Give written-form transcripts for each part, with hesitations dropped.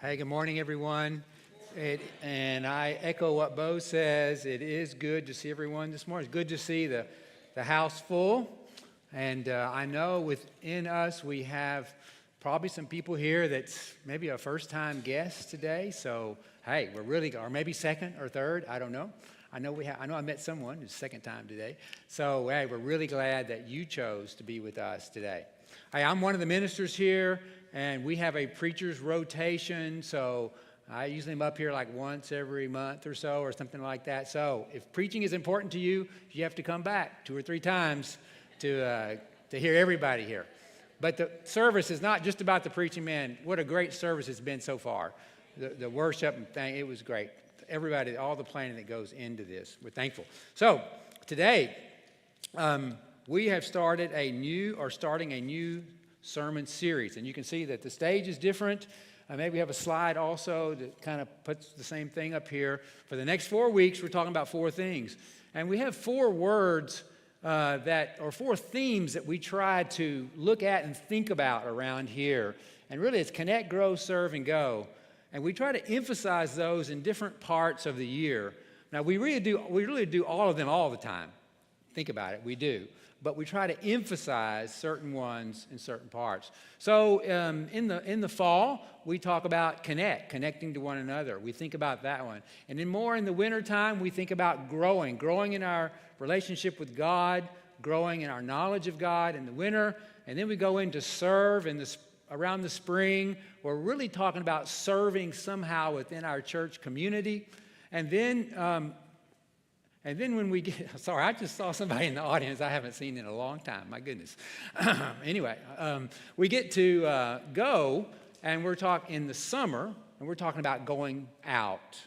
Hey, good morning, everyone. And I echo what Bo says. It is good to see everyone this morning. It's good to see the house full. And I know within us we have probably some people here that's maybe a first-time guest today. So, hey, or maybe second or third. I don't know. I know I met someone who's second time today. So, hey, we're really glad that you chose to be with us today. Hey, I'm one of the ministers here, and we have a preacher's rotation, so I usually am up here like once every month or so or something like that. So if preaching is important to you, you have to come back 2 or 3 times to hear everybody here. But the service is not just about the preaching, man. What a great service it's been so far. The worship thing, it was great. Everybody, all the planning that goes into this, we're thankful. So today, we have starting a new sermon series. And you can see that the stage is different. Maybe we have a slide also that kind of puts the same thing up here. For the next 4 weeks, we're talking about 4 things. And we have 4 words or 4 themes that we try to look at and think about around here. And really it's connect, grow, serve, and go. And we try to emphasize those in different parts of the year. Now, we really do all of them all the time. Think about it, we do. But we try to emphasize certain ones in certain parts. So in the fall, we talk about connecting to one another. We think about that one. And then more in the wintertime, we think about growing in our relationship with God, growing in our knowledge of God in the winter. And then we go into serve around the spring. We're really talking about serving somehow within our church community. And then when we get, sorry, I just saw somebody in the audience I haven't seen in a long time. My goodness. Anyway, we get to go, and we're talking in the summer, and we're talking about going out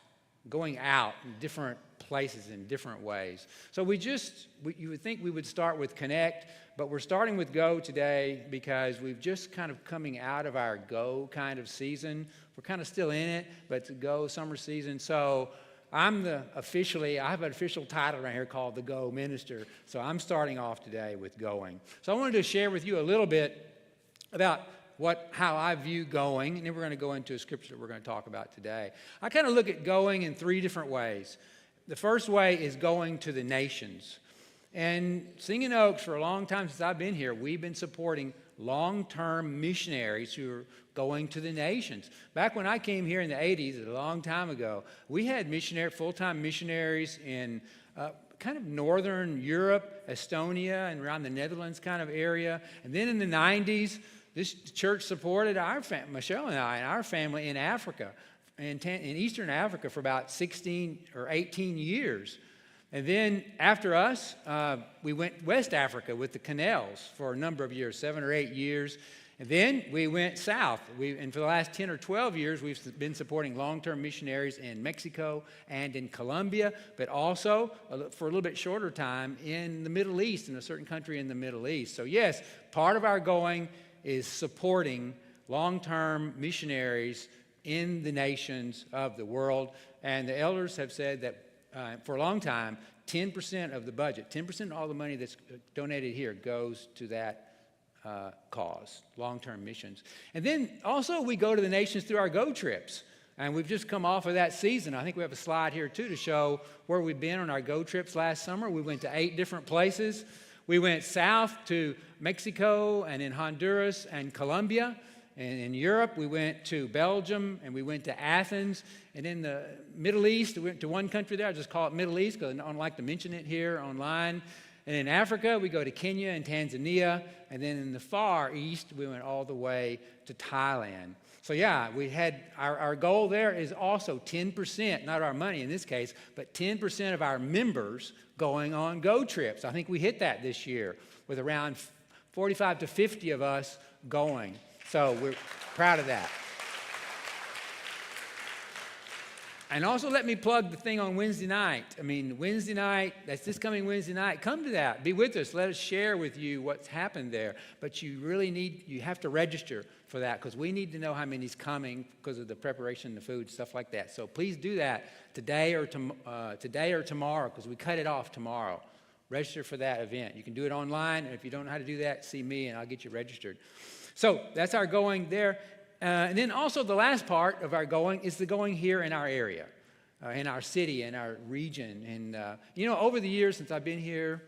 in different places in different ways. So you would think we would start with connect, but we're starting with go today because we've just kind of coming out of our go kind of season. We're kind of still in it, but it's a go summer season. So I have an official title right here called the Go Minister. So I'm starting off today with going. So I wanted to share with you a little bit about how I view going, and then we're going to go into a scripture that we're going to talk about today. I kind of look at going in 3 different ways. The first way is going to the nations. And Singing Oaks, for a long time since I've been here, we've been supporting long-term missionaries who are going to the nations. Back when I came here in the 80s, a long time ago, we had full-time missionaries in kind of northern Europe, Estonia, and around the Netherlands kind of area. And then in the 90s, this church supported Michelle and I and our family in Africa, in Eastern Africa for about 16 or 18 years. And then after us, we went West Africa with the Canals for a number of years, 7 or 8 years. And then we went south. And for the last 10 or 12 years, we've been supporting long-term missionaries in Mexico and in Colombia, but also for a little bit shorter time in the Middle East, in a certain country in the Middle East. So yes, part of our going is supporting long-term missionaries in the nations of the world. And the elders have said that for a long time, 10% of the budget, 10% of all the money that's donated here goes to that cause, long-term missions. And then also we go to the nations through our go trips. And we've just come off of that season. I think we have a slide here too to show where we've been on our go trips last summer. We went to 8 different places. We went south to Mexico and in Honduras and Colombia. And in Europe, we went to Belgium, and we went to Athens. And in the Middle East, we went to one country there. I just call it Middle East because I don't like to mention it here online. And in Africa, we go to Kenya and Tanzania. And then in the Far East, we went all the way to Thailand. So yeah, we had our goal there is also 10%, not our money in this case, but 10% of our members going on go trips. I think we hit that this year with around 45 to 50 of us going. So we're proud of that. And also let me plug the thing on Wednesday night. Wednesday night, that's this coming Wednesday night. Come to that. Be with us. Let us share with you what's happened there. But you have to register for that because we need to know how many's coming because of the preparation of the food, stuff like that. So please do that today or tomorrow because we cut it off tomorrow. Register for that event. You can do it online. And if you don't know how to do that, see me and I'll get you registered. So that's our going there. And then also the last part of our going is the going here in our area, in our city, in our region. And, over the years since I've been here,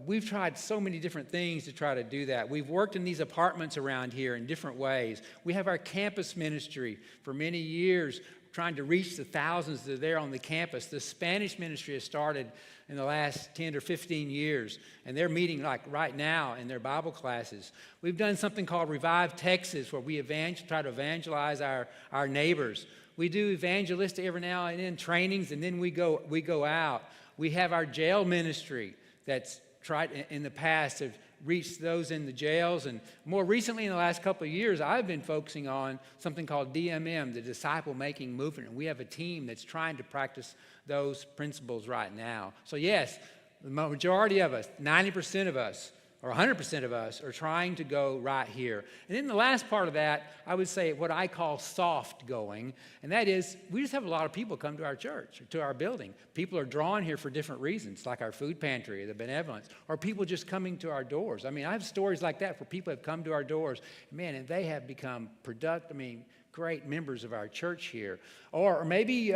we've tried so many different things to try to do that. We've worked in these apartments around here in different ways. We have our campus ministry for many years, trying to reach the thousands that are there on the campus. The Spanish ministry has started in the last 10 or 15 years, and they're meeting like right now in their Bible classes. We've done something called Revive Texas, where we try to evangelize our neighbors. We do evangelistic every now and then trainings, and then we go out. We have our jail ministry that's tried in the past to reach those in the jails. And more recently, in the last couple of years, I've been focusing on something called DMM, the disciple-making movement. And we have a team that's trying to practice those principles right now. So yes, the majority of us, 90% of us, or 100% of us are trying to go right here. And then the last part of that, I would say what I call soft going, and that is we just have a lot of people come to our church, or to our building. People are drawn here for different reasons, like our food pantry, or the benevolence, or people just coming to our doors. I mean, I have stories like that where people have come to our doors, man, and they have become great members of our church here. Or maybe,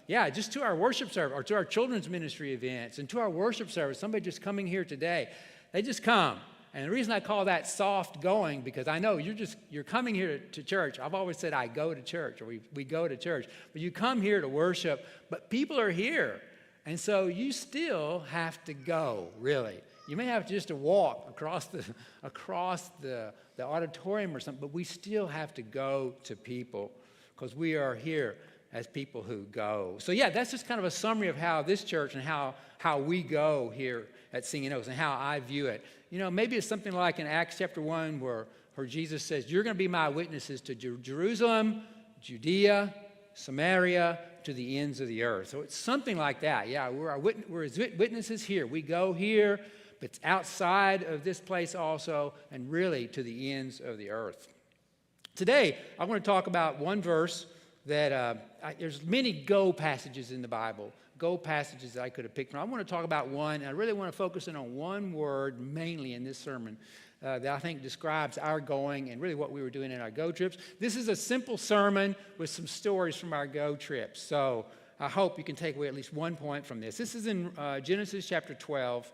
just to our worship service, or to our children's ministry events, and to our worship service, somebody just coming here today. They just come. And the reason I call that soft going, because I know you're coming here to church. I've always said I go to church, or we go to church. But you come here to worship, but people are here. And so you still have to go, really. You may have just to walk across the auditorium or something, but we still have to go to people because we are here as people who go. So yeah, that's just kind of a summary of how this church and how we go here at Singing Oaks and how I view it. Maybe it's something like in Acts chapter 1 where Jesus says, you're going to be my witnesses to Jerusalem, Judea, Samaria, to the ends of the earth. So it's something like that. Yeah, we're his witnesses here. We go here, but it's outside of this place also, and really to the ends of the earth. Today, I want to talk about one verse that there's many go passages in the Bible, go passages that I could have picked from. I want to talk about one, and I really want to focus in on one word mainly in this sermon that I think describes our going and really what we were doing in our go trips. This is a simple sermon with some stories from our go trips. So I hope you can take away at least one point from this. This is in Genesis chapter 12,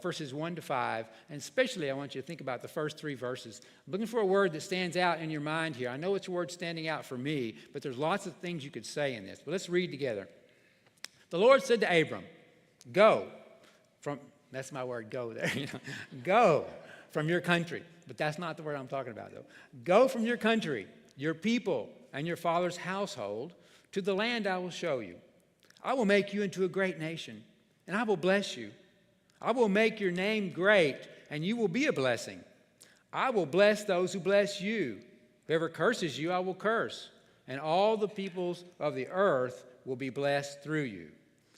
verses 1 to 5, and especially I want you to think about the first 3 verses. I'm looking for a word that stands out in your mind here. I know it's a word standing out for me, but there's lots of things you could say in this. But let's read together. The Lord said to Abram, go from, that's my word, go there, go from your country. But that's not the word I'm talking about, though. Go from your country, your people, and your father's household to the land I will show you. I will make you into a great nation, and I will bless you. I will make your name great, and you will be a blessing. I will bless those who bless you. Whoever curses you, I will curse, and all the peoples of the earth will be blessed through you.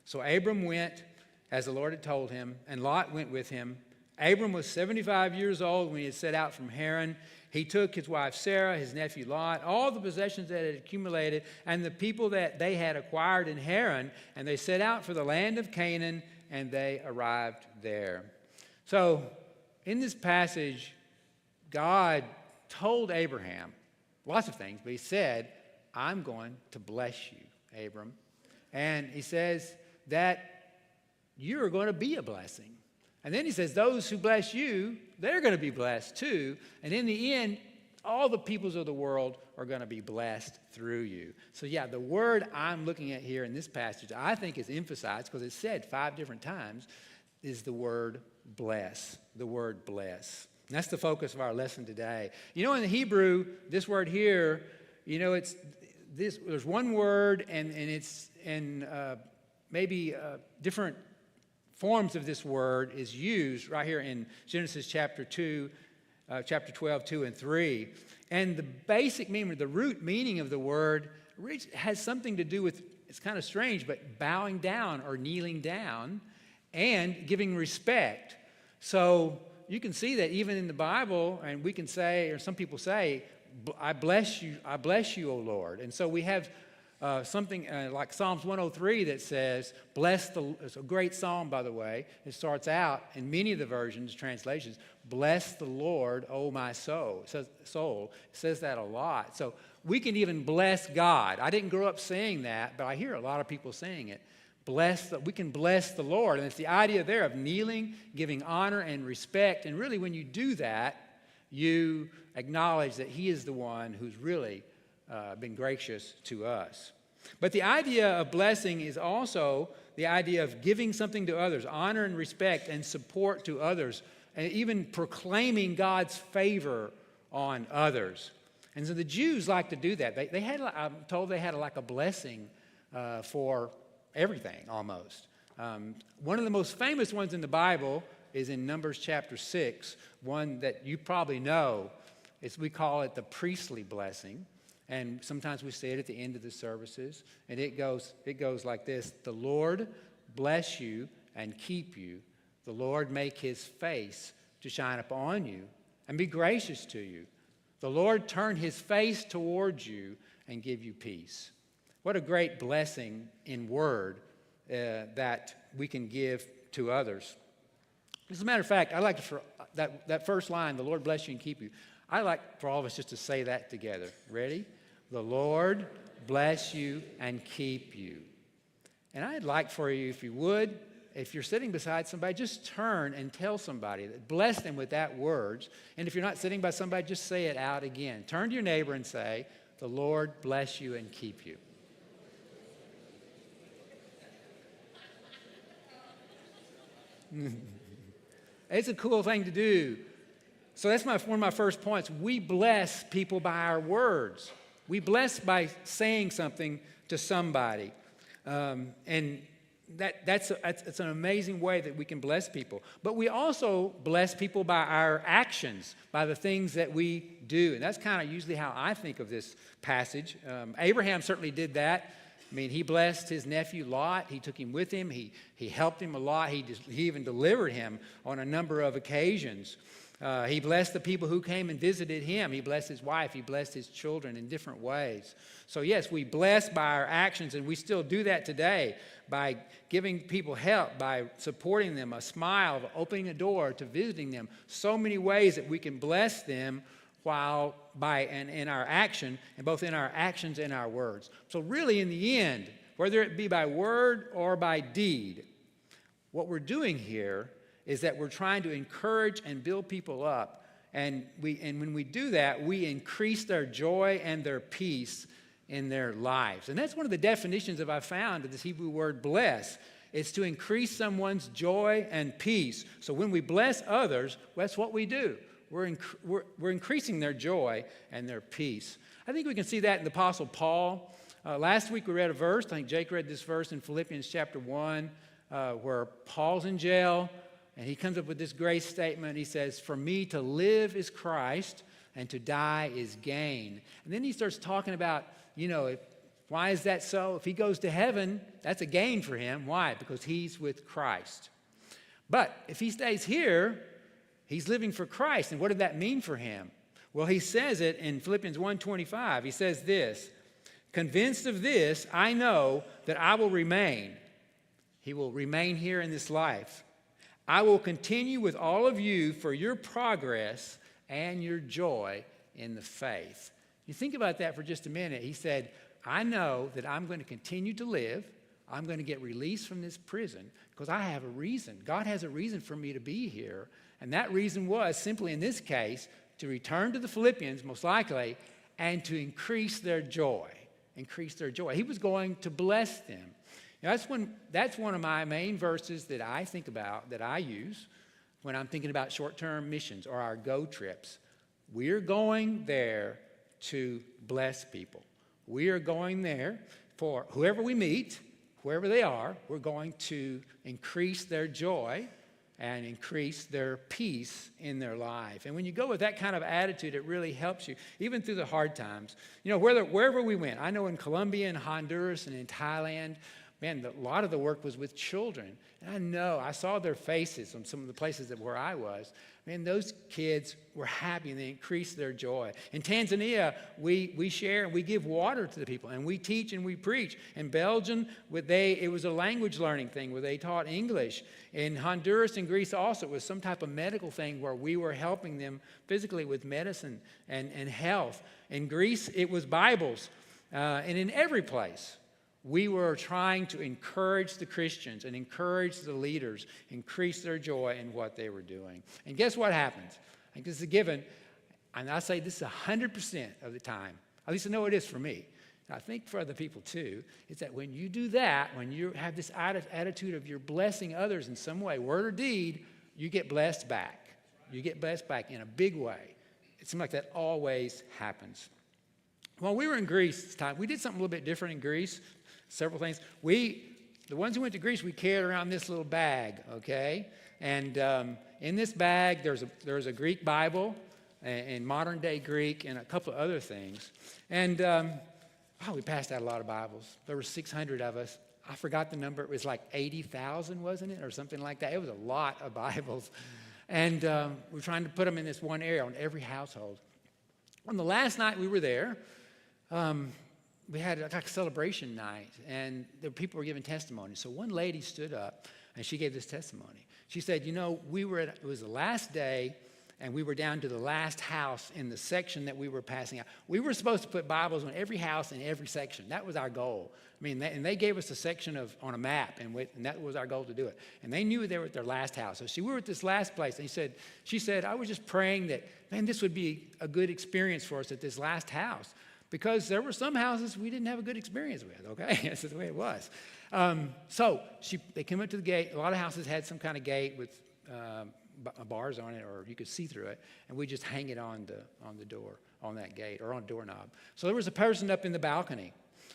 So Abram went as the Lord had told him, and Lot went with him. Abram was 75 years old when he had set out from Haran. He took his wife Sarah, his nephew Lot, all the possessions that had accumulated, and the people that they had acquired in Haran, and they set out for the land of Canaan, and they arrived there. So in this passage, God told Abraham lots of things, but he said, I'm going to bless you, Abram. And he says that you're going to be a blessing. And then he says, those who bless you, they're going to be blessed too. And in the end, all the peoples of the world are going to be blessed through you. So yeah, the word I'm looking at here in this passage, I think is emphasized because it's said 5 different times, is the word bless. The word bless. And that's the focus of our lesson today. In the Hebrew, this word here, it's this. There's one word, and it's in maybe different forms of this word is used right here in Genesis chapter 2, chapter 12, 2 and 3. And the basic meaning, the root meaning of the word has something to do with, it's kind of strange, but bowing down or kneeling down and giving respect. So you can see that even in the Bible, and we can say, or some people say, I bless you, O Lord. And so we have something like Psalms 103 that says, it's a great psalm, by the way. It starts out in many of the versions, translations, bless the Lord, O my soul. It says that a lot. So we can even bless God. I didn't grow up saying that, but I hear a lot of people saying it. We can bless the Lord. And it's the idea there of kneeling, giving honor and respect. And really, when you do that, you acknowledge that he is the one who's really been gracious to us. But the idea of blessing is also the idea of giving something to others, honor and respect and support to others, and even proclaiming God's favor on others. And so the Jews like to do that. I'm told they had like a blessing for everything almost. One of the most famous ones in the Bible is in Numbers chapter 6, one that you probably know. We call it the priestly blessing. And sometimes we say it at the end of the services. And it goes like this: the Lord bless you and keep you. The Lord make his face to shine upon you and be gracious to you. The Lord turn his face towards you and give you peace. What a great blessing in word that we can give to others. As a matter of fact, I like for that first line, the Lord bless you and keep you. I like for all of us just to say that together. Ready? The Lord bless you and keep you. And I'd like for you, if you would, if you're sitting beside somebody, just turn and tell somebody, bless them with that words. And if you're not sitting by somebody, just say it out again. Turn to your neighbor and say, the Lord bless you and keep you. It's a cool thing to do. So that's one of my first points. We bless people by our words. We bless by saying something to somebody. And that's an amazing way that we can bless people. But we also bless people by our actions, by the things that we do. And that's kind of usually how I think of this passage. Abraham certainly did that. I mean, he blessed his nephew Lot. He took him with him. He helped him a lot. He even delivered him on a number of occasions. He blessed the people who came and visited him. He blessed his wife. He blessed his children in different ways. So yes, we bless by our actions, and we still do that today by giving people help, by supporting them, a smile, opening a door to visiting them. So many ways that we can bless them in our action, and both in our actions and our words. So really, in the end, whether it be by word or by deed, what we're doing here is that we're trying to encourage and build people up. And when we do that, we increase their joy and their peace in their lives. And that's one of the definitions that I found of this Hebrew word bless. It's to increase someone's joy and peace. So when we bless others, that's what we do. We're increasing their joy and their peace. I think we can see that in the Apostle Paul. Last week we read a verse. I think Jake read this verse in Philippians chapter 1 where Paul's in jail. And he comes up with this great statement. He says, for me to live is Christ and to die is gain. And then he starts talking about, why is that so? If he goes to heaven, that's a gain for him. Why? Because he's with Christ. But if he stays here, he's living for Christ. And what did that mean for him? Well, he says it in Philippians 1:25. He says this, convinced of this, I know that I will remain. He will remain here in this life. I will continue with all of you for your progress and your joy in the faith. You think about that for just a minute. He said, I know that I'm going to continue to live. I'm going to get released from this prison because I have a reason. God has a reason for me to be here. And that reason was simply in this case to return to the Philippians, most likely, and to increase their joy. Increase their joy. He was going to bless them. That's one of my main verses that I think about, that I use when I'm thinking about short-term missions or our go trips. We're going there to bless people. We are going there for whoever we meet, wherever they are, we're going to increase their joy and increase their peace in their life. And when you go with that kind of attitude, it really helps you, even through the hard times. Wherever we went, I know in Colombia and Honduras and in Thailand, man, a lot of the work was with children. And I saw their faces on some of the places where I was. Man, those kids were happy and they increased their joy. In Tanzania, we share and we give water to the people and we teach and we preach. In Belgium, it was a language learning thing where they taught English. In Honduras and Greece also, it was some type of medical thing where we were helping them physically with medicine and health. In Greece, it was Bibles. And in every place, we were trying to encourage the Christians and encourage the leaders, increase their joy in what they were doing. And guess what happens? I think this is a given, and I say this is 100% of the time. At least I know it is for me. I think for other people too, is that when you do that, when you have this attitude of you're blessing others in some way, word or deed, you get blessed back. You get blessed back in a big way. It seems like that always happens. While we were in Greece this time, we did something a little bit different in Greece. Several things. The ones who went to Greece, we carried around this little bag, okay? And in this bag, there's a Greek Bible in modern day Greek and a couple of other things. And we passed out a lot of Bibles. There were 600 of us. I forgot the number. It was like 80,000, wasn't it? Or something like that. It was a lot of Bibles. And we're trying to put them in this one area on every household. On the last night we were there, we had a celebration night, and the people were giving testimony. So one lady stood up, and she gave this testimony. She said, it was the last day, and we were down to the last house in the section that we were passing out. We were supposed to put Bibles on every house in every section. That was our goal. And they gave us a section on a map, and that was our goal to do it. And they knew they were at their last house. So we were at this last place, and she said, I was just praying that, this would be a good experience for us at this last house. Because there were some houses we didn't have a good experience with, okay? That's the way it was. They came up to the gate. A lot of houses had some kind of gate with bars on it, or you could see through it, and we just hang it on the door, on that gate, or on a doorknob. So there was a person up in the balcony,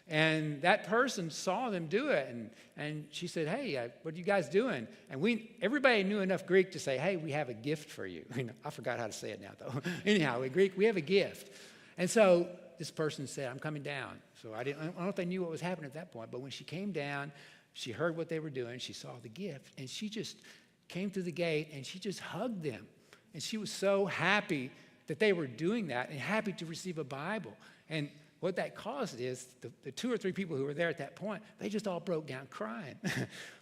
and that person saw them do it, and she said, hey, what are you guys doing? And everybody knew enough Greek to say, hey, we have a gift for you. I forgot how to say it now, though. Anyhow, in Greek, we have a gift. And so this person said, I'm coming down. So I don't know if they knew what was happening at that point, but when she came down, she heard what they were doing, she saw the gift, and she just came through the gate, and she just hugged them. And she was so happy that they were doing that and happy to receive a Bible. And what that caused is the 2 or 3 people who were there at that point, they just all broke down crying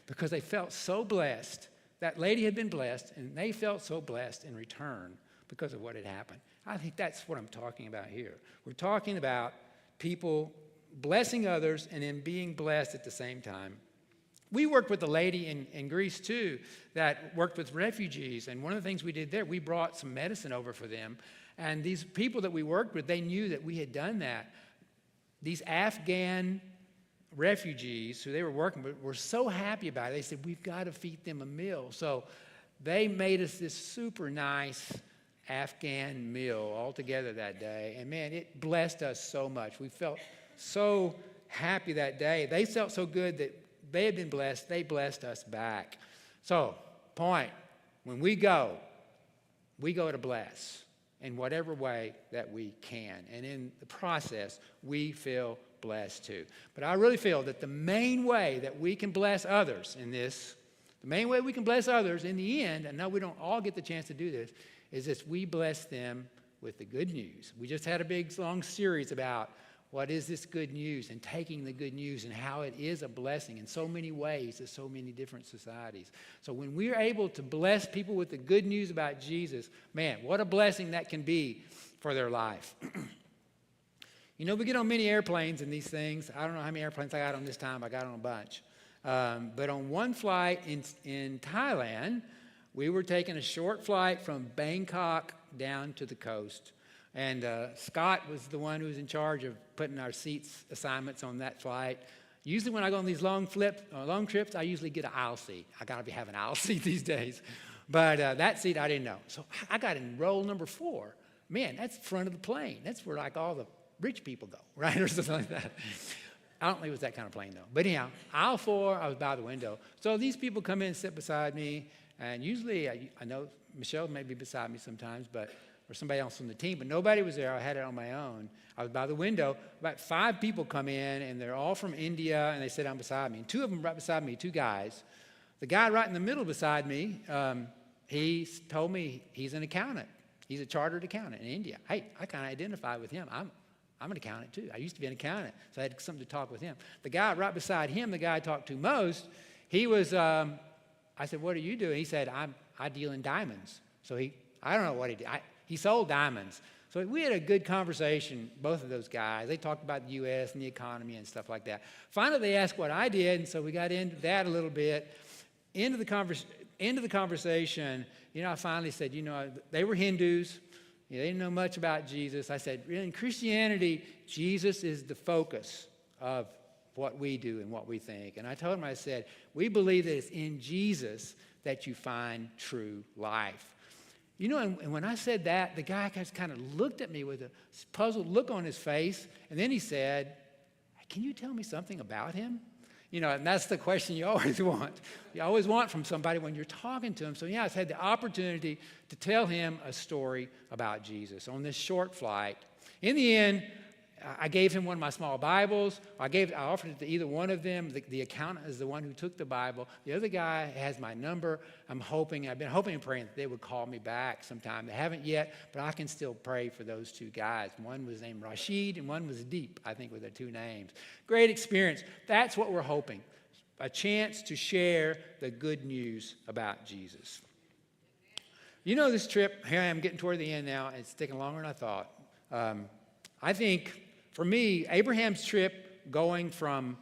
because they felt so blessed. That lady had been blessed, and they felt so blessed in return because of what had happened. I think that's what I'm talking about here. We're talking about people blessing others and then being blessed at the same time. We worked with a lady in Greece, too, that worked with refugees. And one of the things we did there, we brought some medicine over for them. And these people that we worked with, they knew that we had done that. These Afghan refugees who they were working with were so happy about it. They said, we've got to feed them a meal. So they made us this super nice Afghan meal all together that day. And man, it blessed us so much. We felt so happy that day. They felt so good that they had been blessed. They blessed us back. So, point, when we go to bless in whatever way that we can. And in the process, we feel blessed too. But I really feel that the main way that we can bless others in this, the main way we can bless others in the end, and now we don't all get the chance to do this, is that we bless them with the good news. We just had a big, long series about what is this good news and taking the good news and how it is a blessing in so many ways to so many different societies. So when we're able to bless people with the good news about Jesus, man, what a blessing that can be for their life. We get on many airplanes and these things. I don't know how many airplanes I got on this time. I got on a bunch. But on one flight in Thailand, we were taking a short flight from Bangkok down to the coast. And Scott was the one who was in charge of putting our seats assignments on that flight. Usually when I go on these long trips, I usually get an aisle seat. I got to be having an aisle seat these days. But that seat, I didn't know. So I got in row number 4. Man, that's the front of the plane. That's where like all the rich people go, right? Or something like that. I don't think it was that kind of plane, though. But anyhow, aisle 4, I was by the window. So these people come in and sit beside me. And usually, I know Michelle may be beside me sometimes, but or somebody else on the team, but nobody was there. I had it on my own. I was by the window. About 5 people come in, and they're all from India, and they sit down beside me. And 2 of them right beside me, 2 guys. The guy right in the middle beside me, he told me he's an accountant. He's a chartered accountant in India. Hey, I kind of identify with him. I'm an accountant too. I used to be an accountant, so I had something to talk with him. The guy right beside him, the guy I talked to most, he was, I said, what are you doing? He said, I deal in diamonds. So I don't know what he did. He sold diamonds. So we had a good conversation, both of those guys. They talked about the U.S. and the economy and stuff like that. Finally, they asked what I did, and so we got into that a little bit. End of the conversation, I finally said, they were Hindus. They didn't know much about Jesus. I said, in Christianity, Jesus is the focus of what we do and what we think. And I told him, I said, we believe that it's in Jesus that you find true life. And when I said that, the guy just kind of looked at me with a puzzled look on his face, and then he said, can you tell me something about him? And that's the question you always want. You always want from somebody when you're talking to them. So, I had the opportunity to tell him a story about Jesus on this short flight. In the end, I gave him one of my small Bibles. I offered it to either one of them. The accountant is the one who took the Bible. The other guy has my number. I've been hoping and praying that they would call me back sometime. They haven't yet, but I can still pray for those 2 guys. One was named Rashid and one was Deep, I think were their 2 names. Great experience. That's what we're hoping. A chance to share the good news about Jesus. This trip, here I am getting toward the end now. It's taking longer than I thought. I think, for me, Abraham's trip going from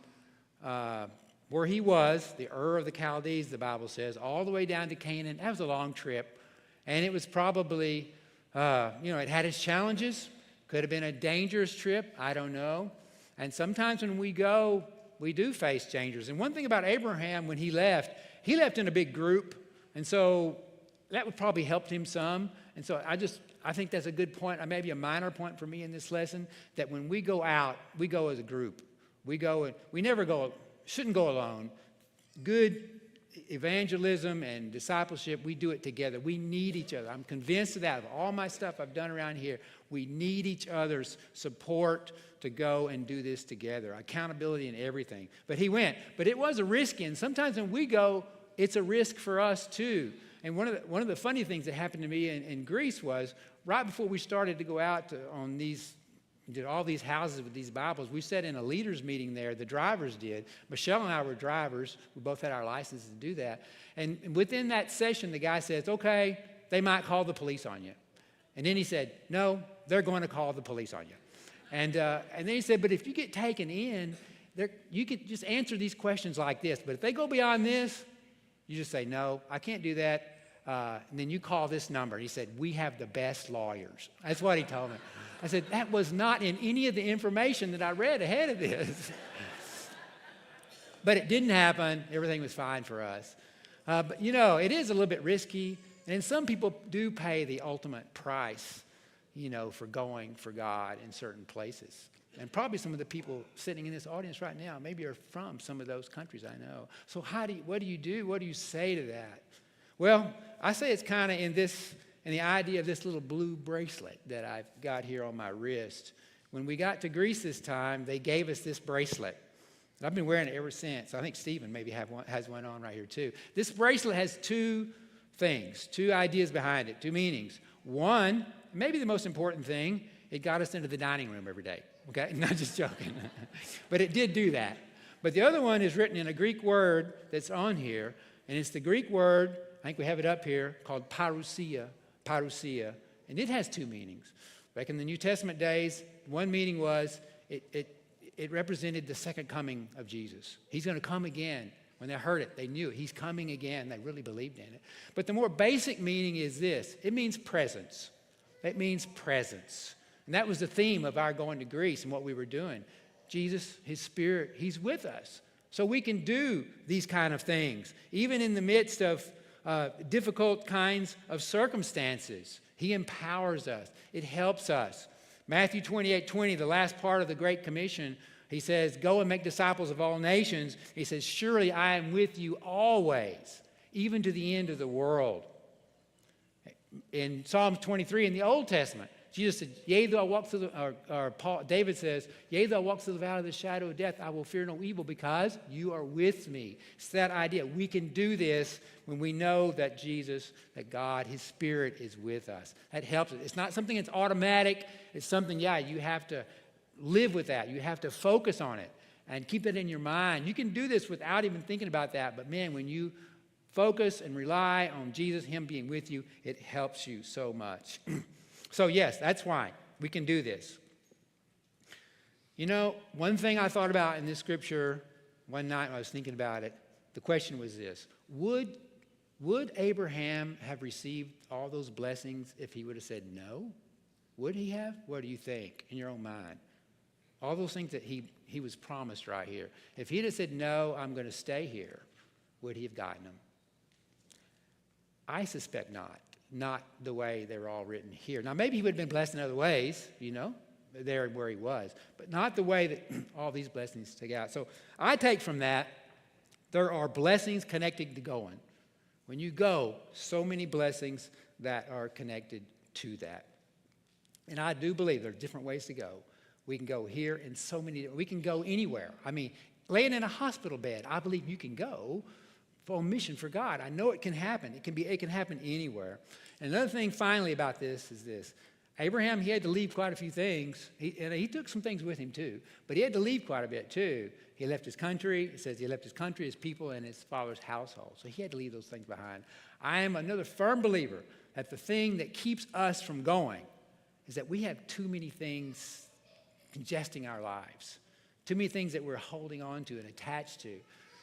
where he was, the Ur of the Chaldees, the Bible says, all the way down to Canaan, that was a long trip. And it was probably, it had its challenges. Could have been a dangerous trip. I don't know. And sometimes when we go, we do face dangers. And one thing about Abraham, when he left in a big group. And so that would probably help him some. And so I think that's a good point, or maybe a minor point for me in this lesson, that when we go out, we go as a group. We shouldn't go alone. Good evangelism and discipleship, we do it together. We need each other. I'm convinced of that. Of all my stuff I've done around here, we need each other's support to go and do this together. Accountability and everything. But he went. But it was a risk, and sometimes when we go, it's a risk for us too. And one of the funny things that happened to me in Greece was right before we started to go out on all these houses with these Bibles, we sat in a leaders meeting there. The drivers did. Michelle and I were drivers. We both had our licenses to do that. And within that session, the guy says, okay, they might call the police on you. And then he said, no, they're going to call the police on you. And then he said, but if you get taken in, you could just answer these questions like this. But if they go beyond this, you just say, no, I can't do that. And then you call this number. He said, we have the best lawyers. That's what he told me. I said, that was not in any of the information that I read ahead of this. But it didn't happen. Everything was fine for us. But, it is a little bit risky. And some people do pay the ultimate price, for going for God in certain places. And probably some of the people sitting in this audience right now maybe are from some of those countries I know. So what do you do? What do you say to that? Well, I say it's kind of in the idea of this little blue bracelet that I've got here on my wrist. When we got to Greece this time, they gave us this bracelet. I've been wearing it ever since. I think Stephen maybe has one on right here too. This bracelet has 2 things, 2 ideas behind it, 2 meanings. One, maybe the most important thing, it got us into the dining room every day. Okay, not just joking. But it did do that. But the other one is written in a Greek word that's on here, and it's the Greek word, I think we have it up here, called parousia, and it has 2 meanings. Back in the New Testament days, one meaning was it represented the second coming of Jesus. He's going to come again. When they heard it, they knew it. He's coming again. They really believed in it. But the more basic meaning is this. It means presence. It means presence. And that was the theme of our going to Greece and what we were doing. Jesus, His Spirit, He's with us. So we can do these kind of things, even in the midst of difficult kinds of circumstances. He empowers us. It helps us. Matthew 28:20, the last part of the Great Commission, He says, go and make disciples of all nations. He says, surely I am with you always, even to the end of the world. In Psalm 23 in the Old Testament, Jesus said, yea, though I walk through David says, yea, though I walk through the valley of the shadow of death, I will fear no evil because you are with me. It's that idea. We can do this when we know that Jesus, that God, his Spirit is with us. That helps us. It's not something that's automatic. It's something, you have to live with that. You have to focus on it and keep it in your mind. You can do this without even thinking about that. But man, when you focus and rely on Jesus, him being with you, it helps you so much. So yes, that's why we can do this. You know, one thing I thought about in this scripture one night when I was thinking about it, the question was this: Would Abraham have received all those blessings if he would have said no? Would he have? What do you think in your own mind? All those things that he was promised right here. If he'd have said, no, I'm going to stay here, would he have gotten them? I suspect not. Not the way they're all written here. Now, maybe he would have been blessed in other ways, there where he was, but not the way that all these blessings stick out. So I take from that, there are blessings connected to going. When you go, so many blessings that are connected to that. And I do believe there are different ways to go. We can go here in so many, we can go anywhere. I mean, laying in a hospital bed, I believe you can go for a mission for God. I know it can happen. It can happen anywhere. And another thing finally about this is this. Abraham, he had to leave quite a few things. He took some things with him too, but he had to leave quite a bit too. He left his country. It says he left his country, his people, and his father's household. So he had to leave those things behind. I am another firm believer that the thing that keeps us from going is that we have too many things congesting our lives, too many things that we're holding on to and attached to.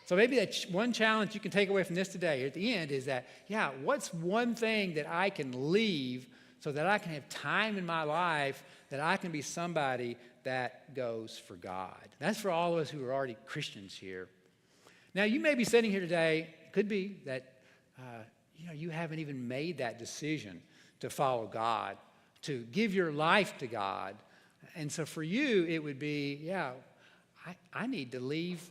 So maybe that's one challenge you can take away from this today at the end is that, what's one thing that I can leave so that I can have time in my life that I can be somebody that goes for God? That's for all of us who are already Christians here. Now, you may be sitting here today, could be that, you haven't even made that decision to follow God, to give your life to God. And so for you, it would be, I need to leave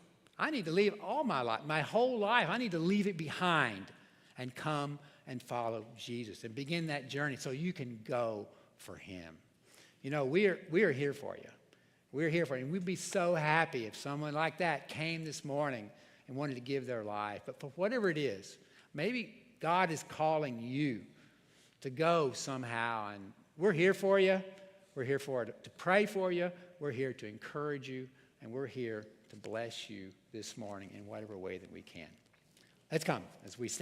all my life, my whole life. I need to leave it behind and come and follow Jesus and begin that journey so you can go for him. We are here for you. We're here for you. And we'd be so happy if someone like that came this morning and wanted to give their life. But for whatever it is, maybe God is calling you to go somehow. And we're here for you. We're here to pray for you. We're here to encourage you. And we're here to bless you this morning in whatever way that we can. Let's come as we stand.